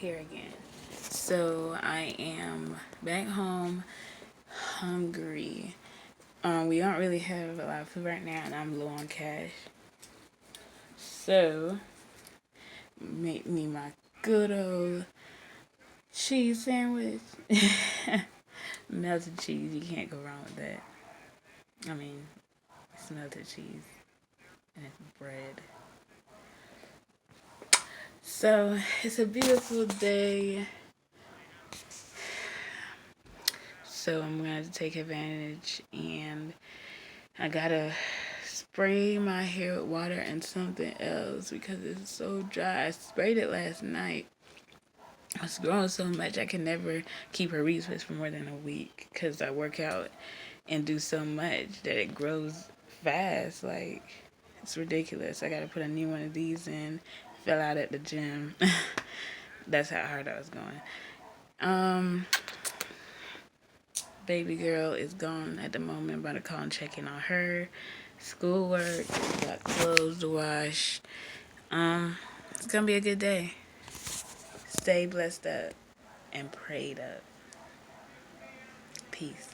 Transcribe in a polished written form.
here again. So I am back home, hungry. We don't really have a lot of food right now, and I'm low on cash. So make me my good old cheese sandwich. Melted cheese, you can't go wrong with that. I mean, it's melted cheese and it's bread. So it's a beautiful day. So I'm going to take advantage, and I gotta spray my hair with water and something else because it's so dry. I sprayed it last night. It's growing so much I can never keep a retwist for more than a week because I work out and do so much that it grows fast. Like, it's ridiculous. I gotta put a new one of these in. Fell out at the gym. That's how hard I was going. Um, Baby girl is gone at the moment. I'm about to call and check in on her. Schoolwork, got clothes to wash. It's gonna be a good day. Stay blessed up and prayed up. Peace.